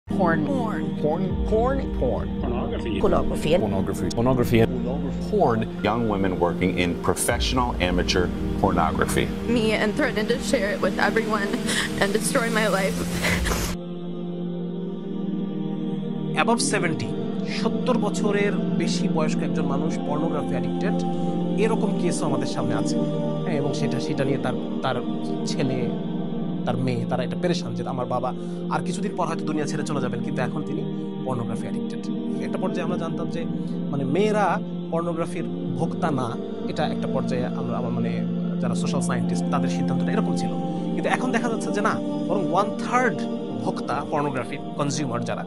Porn. Pornography. Porn. Young women working in professional amateur pornography. Me and threatened to share it with everyone and destroy my life. Above 70 70 বছরের বেশি বয়স্ক একজন মানুষ pornography addicted, এরকম কেসও আমাদের সামনে আছে। হ্যাঁ, এবং সেটা নিয়ে তার ছেলে, তার মেয়ে, তারা এটা পেরেশান যে আমার বাবা আর কিছুদিন পর হয়তো দুনিয়া ছেড়ে চলে যাবেন, কিন্তু এখন তিনি পর্নোগ্রাফি অ্যাডিক্টেড। একটা পর্যায়ে আমরা জানতাম যে মানে মেয়েরা পর্নোগ্রাফির ভোক্তা না, এটা একটা পর্যায়ে আমার মানে যারা সোশ্যাল সায়েন্টিস্ট তাদের সিদ্ধান্তটা এরকম ছিল। কিন্তু এখন দেখা যাচ্ছে যে না, বরং 1/3 ভোক্তা পর্নোগ্রাফির কনজিউমার যারা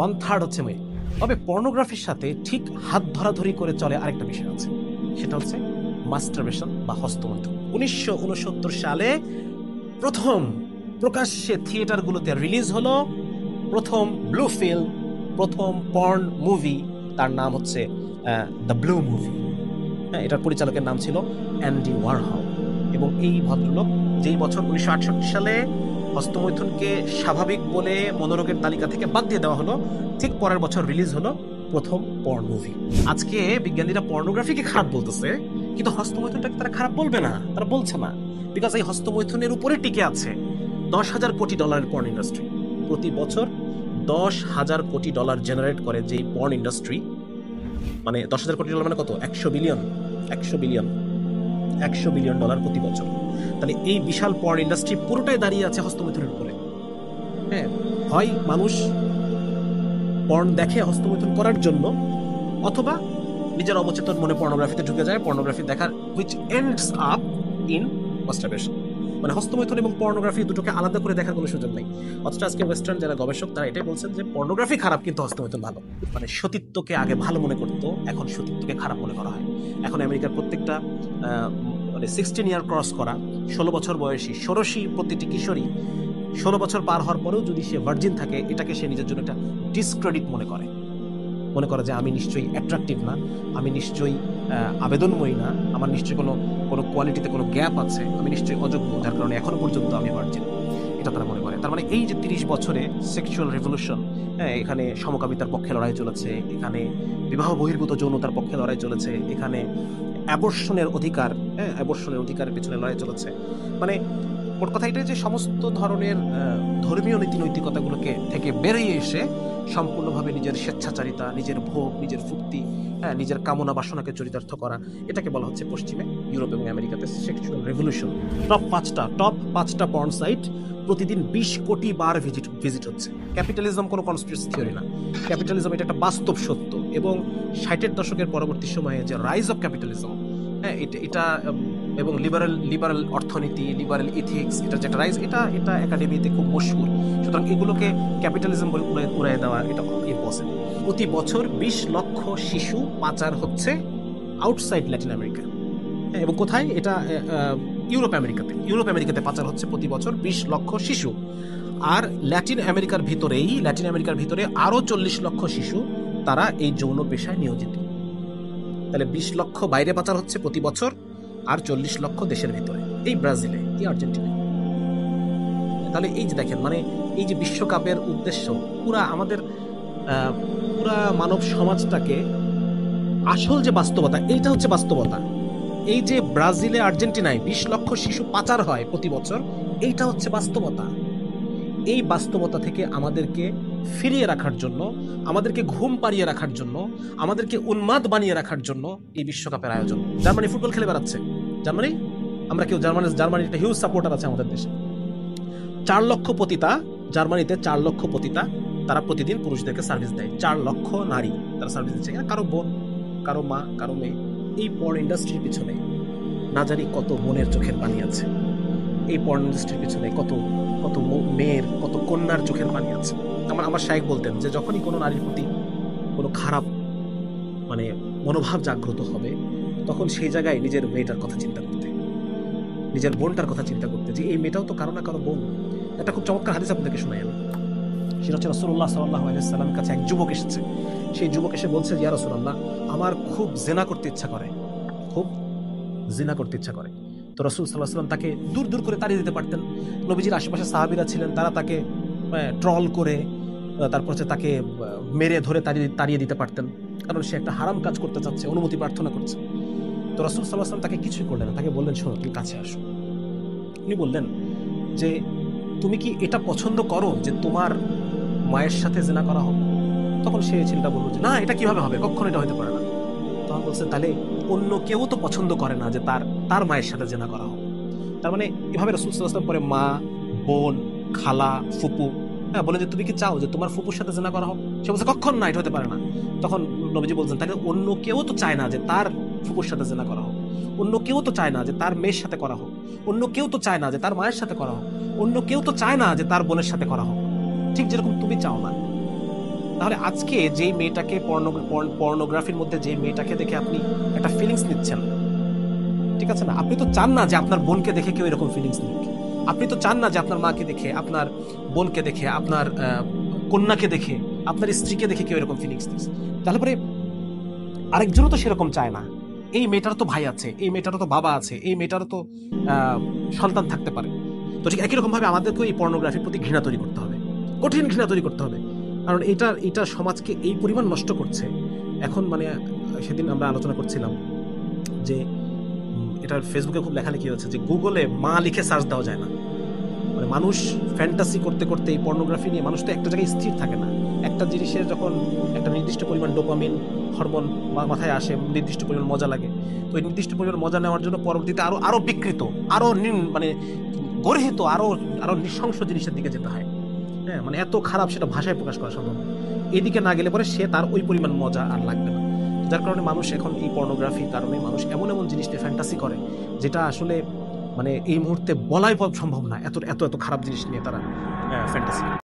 1/3 হচ্ছে মেয়ে। তবে পর্নোগ্রাফির সাথে ঠিক হাত ধরাধরি করে চলে আরেকটা বিষয় আছে, সেটা হচ্ছে মাস্টারবেশন বা হস্তমৈথুন। 1969 সালে প্রথম প্রকাশ্যে থিয়েটারগুলোতে রিলিজ হলো প্রথম ব্লু ফিল্ম, প্রথম পর্ন মুভি, তার নাম হচ্ছে দ্য ব্লু মুভি। হ্যাঁ, এটার পরিচালকের নাম ছিল অ্যান্ডি ওয়ারহল। এবং এই ভদ্রলোক যেই বছর 1968 সালে হস্তমৈথুনকে স্বাভাবিক বলে মনোরোগের তালিকা থেকে বাদ দিয়ে দেওয়া হলো, ঠিক পরের বছর রিলিজ হলো প্রথম পর্ন মুভি। আজকে বিজ্ঞানীরা পর্নোগ্রাফিকে খারাপ বলতেছে, কিন্তু হস্তমৈথুনটাকে তারা খারাপ বলবে না, তারা বলছে না। বিকজ এই হস্তমৈথুনের উপরে টিকে আছে $10,000 কোটি পর্ন ইন্ডাস্ট্রি। প্রতি বছর $10,000 কোটি জেনারেট করে যে পর্ন ইন্ডাস্ট্রি। মানে $10,000 কোটি মানে কত? 100 বিলিয়ন ডলার প্রতি বছর। তাহলে এই বিশাল পর্ন ইন্ডাস্ট্রি পুরোটাই দাঁড়িয়ে আছে হস্তমৈথুনের উপরে। হ্যাঁ, হয় মানুষ পর্ন দেখে হস্তমৈথুন করার জন্য, অথবা নিজের অবচেতন মনে পর্নোগ্রাফিতে ঢুকে যায়, পর্নোগ্রাফি দেখার which ends up in masturbation। মানে হস্তমৈথুন এবং পর্নোগ্রাফি দুটোকে আলাদা করে দেখার কোনো সুযোগ নেই। অথচ আজকে ওয়েস্টার্ন যারা গবেষক তারা এটাই বলছেন যে পর্নোগ্রাফি খারাপ কিন্তু হস্তমৈথুন ভালো। মানে সতীত্বকে আগে ভালো মনে করতো, এখন সতীত্বকে খারাপ মনে করা হয়। এখন আমেরিকার প্রত্যেকটা মানে 16 ইয়ার ক্রস করা 16 বছর বয়সী ষোড়শী প্রতিটি কিশোরী 16 বছর পার হওয়ার পরেও যদি সে ভার্জিন থাকে, এটাকে সে নিজের জন্য একটা ডিসক্রেডিট মনে করে যে আমি নিশ্চয়ই অ্যাট্রাকটিভ না, আমি নিশ্চয়ই আবেদনময়ী না, আমার নিশ্চয়ই কোনো কোয়ালিটিতে কোনো গ্যাপ আছে, আমি নিশ্চয়ই অযোগ্য, যার কারণে এখনো পর্যন্ত আমি ভার্জিন, এটা তারা মনে করে। তার মানে এই যে 30 বছরে সেক্সুয়াল রেভলিউশন, এখানে সমকামিতার পক্ষে লড়াই চলেছে, এখানে বিবাহ বহির্ভূত যৌনতার পক্ষে লড়াই চলেছে, এখানে অ্যাবর্শনের অধিকারের পেছনে লড়াই চলেছে। মানে মোট কথা এটাই যে সমস্ত ধরনের ধর্মীয় নীতি নৈতিকতাগুলোকে থেকে বেরিয়ে এসে সম্পূর্ণভাবে নিজের স্বেচ্ছাচারিতা, নিজের ভোগ, নিজের ফুর্তি, নিজের কামনা বাসনাকে চরিতার্থ করা, এটাকে বলা হচ্ছে পশ্চিমে ইউরোপ এবং আমেরিকাতে সেক্সুয়াল রেভলিউশন। টপ 5টা পর্ন সাইট প্রতিদিন 20 কোটি বার ভিজিট হচ্ছে। ক্যাপিটালিজম কোনো কনস্পিরেসি থিওরি না, ক্যাপিটালিজম এটা একটা বাস্তব সত্য। এবং 60-এর দশকের পরবর্তী সময়ে যে রাইজ অফ ক্যাপিটালিজম, এটা এবং লিবারাল অর্থনীতি, লিবারাল ইথিক্স, এটা যেটা রাইজ, এটা একাডেমিতে খুব মশহুর। সুতরাং এগুলোকে ক্যাপিটালিজম বলে উড়াই দেওয়া এটা ইম্পসিবল। প্রতি বছর 20 লক্ষ শিশু পাচার হচ্ছে আউটসাইড ল্যাটিন আমেরিকা। এবং কোথায়? এটা ইউরোপ আমেরিকাতে পাচার হচ্ছে প্রতি বছর 20 লক্ষ শিশু। আর ল্যাটিন আমেরিকার ভিতরে আরো 40 লক্ষ শিশু তারা এই যৌন পেশায় নিয়োজিত। তাহলে 20 লক্ষ বাইরে পাচার হচ্ছে প্রতি বছর, আর 40 লক্ষ দেশের ভিতরে, এই ব্রাজিলে, এই আর্জেন্টিনায়। তাহলে এই যে দেখেন, মানে এই যে বিশ্বকাপের উদ্দেশ্য পুরা মানব সমাজটাকে, আসল যে বাস্তবতা, এইটা হচ্ছে বাস্তবতা। এই যে ব্রাজিলে, আর্জেন্টিনায় 20 লক্ষ শিশু পাচার হয় প্রতি বছর, এইটা হচ্ছে বাস্তবতা। এই বাস্তবতা থেকে আমাদেরকে ফিরিয়ে রাখার জন্য, আমাদেরকে ঘুম পাড়িয়ে রাখার জন্য, আমাদেরকে উন্মাদ বানিয়ে রাখার জন্য এই বিশ্বকাপের আয়োজন। জার্মানি ফুটবল খেলে বেড়াচ্ছে। জার্মানির একটা হিউজ সাপোর্টার আছে আমাদের দেশে। 4 লক্ষ পতিতা, জার্মানিতে 4 লক্ষ পতিতা, তারা প্রতিদিন পুরুষদেরকে সার্ভিস দেয়। 4 লক্ষ নারী তারা সার্ভিস দিচ্ছে, কারো বোন, কারো মা, কারো মেয়ে। এই পর্ন ইন্ডাস্ট্রির পিছনে না জানি কত বোনের চোখের পানি আছে, এই পর্ন ইন্ডাস্ট্রির পিছনে কত মেয়ের, কত কন্যার চোখের পানি আছে। আমার শায়েখ বলতেন যে যখনই কোনো নারীর প্রতি কোনো খারাপ মানে মনোভাব জাগ্রত হবে, তখন সেই জায়গায় নিজের মেয়েটার কথা চিন্তা করতে, নিজের বোনটার কথা চিন্তা করতে, যে এই মেয়েটাও তো কারো না কারো বোন। একটা খুব চমৎকার হাদিস আপনাদেরকে শোনাই আমি। সেটা হচ্ছে রাসূলুল্লাহ সাল্লাল্লাহু আলাইহি ওয়াসাল্লামের কাছে এক যুবক এসেছে। সেই যুবক এসে বলছে, ইয়া রাসূলুল্লাহ, আমার খুব জিনা করতে ইচ্ছা করে। তো রাসূল সাল্লাল্লাহু আলাইহি ওয়াসাল্লাম তাকে দূর করে তাড়িয়ে দিতে পারতেন। নবীজির আশেপাশে সাহাবীরা ছিলেন, তারা তাকে ট্রল করে তারপর হচ্ছে তাকে মেরে ধরে তাড়িয়ে দিতে পারতেন, কারণ সে একটা হারাম কাজ করতে চাচ্ছে, অনুমতি প্রার্থনা করছে। তো রাসূল সাল্লাল্লাহু আলাইহি ওয়াসাল্লাম তাকে কিছুই করলেন না, তাকে বললেন শোনো তুমি কাছে আসো। উনি বললেন যে তুমি কি এটা পছন্দ করো যে তোমার মায়ের সাথে জিনা করা হোক? তখন সে ছেলেটা বলল যে না, এটা কিভাবে হবে, কখনো এটা হতে পারে না। তখন বলছে তাহলে অন্য কেউ তো পছন্দ করে না যে তার মায়ের সাথে জিনা করা হোক। তার মানে এভাবে রাসূল সাল্লাল্লাহু আলাইহি ওয়াসাল্লাম পরে মা, বোন, খালা, ফুপু, হ্যাঁ, বলেন যে তুমি কি চাও যে তোমার ফুপুর সাথে জিনা করা হোক? সে বলছে কখন না, এটা হতে পারে না। তখন নবীজি বলছেন তাহলে অন্য কেউ তো চায় না যে তার ফুপুর সাথে জিনা করা হোক, অন্য কেউ তো চায় না যে তার মেয়ের সাথে করা হোক, অন্য কেউ তো চায় না যে তার মায়ের সাথে করা হোক, অন্য কেউ তো চায় না যে তার বোনের সাথে করা হোক, ঠিক যেরকম তুমি চাও না। তাহলে আজকে যেই মেয়েটাকে পর্নোগ্রাফির মধ্যে যে মেয়েটাকে দেখে আপনি একটা ফিলিংস নিচ্ছেন, ঠিক আছে না, আপনি তো চান না যে আপনার বোনকে দেখে কেউ এরকম ফিলিংস নিক। আপনি তো চান না যে আপনার মাকে দেখে, আপনার বোনকে দেখে, আপনার কন্যাকে দেখে, আপনার স্ত্রীকে দেখে কেউ এরকম ফিলিংস নিক। তাহলে পরে আরেকজনও তো সেরকম চায় না। এই মেয়েটারও তো ভাই আছে, এই মেয়েটারও তো বাবা আছে, এই মেয়েটারও তো সন্তান থাকতে পারে। তো ঠিক একই রকম ভাবে আমাদেরকে এই পর্নোগ্রাফির প্রতি ঘৃণা তৈরি করতে হবে, কঠিন ঘৃণা তৈরি করতে হবে, কারণ এটা সমাজকে এই পরিমাণ নষ্ট করছে। এখন মানে সেদিন আমরা আলোচনা করছিলাম যে এটার ফেসবুকে খুব লেখালেখি হচ্ছে যে গুগলে মা লিখে সার্চ দেওয়া যায় না। মানে মানুষ ফ্যান্টাসি করতে করতে এই পর্নোগ্রাফি নিয়ে মানুষ তো একটা জায়গায় স্থির থাকে না। একটা জিনিসের যখন একটা নির্দিষ্ট পরিমাণ ডোপামিন হরমোন মাথায় আসে, নির্দিষ্ট পরিমাণ মজা লাগে, তো এই নির্দিষ্ট পরিমাণ মজা নেওয়ার জন্য পরবর্তীতে আরো বিকৃত, আরো মানে গর্হিত, আরো নৃশংস জিনিসের দিকে যেতে হয়। হ্যাঁ, মানে এত খারাপ সেটা ভাষায় প্রকাশ করা সম্ভব না। এদিকে না গেলে পরে সে তার ওই পরিমাণ মজা আর লাগবে না। যার কারণে মানুষ এখন এই পর্নোগ্রাফির কারণে মানুষ এমন এমন জিনিস নিয়ে ফ্যান্টাসি করে যেটা আসলে মানে এই মুহূর্তে বলাই সম্ভব না, এত এত এত খারাপ জিনিস নিয়ে তারা ফ্যান্টাসি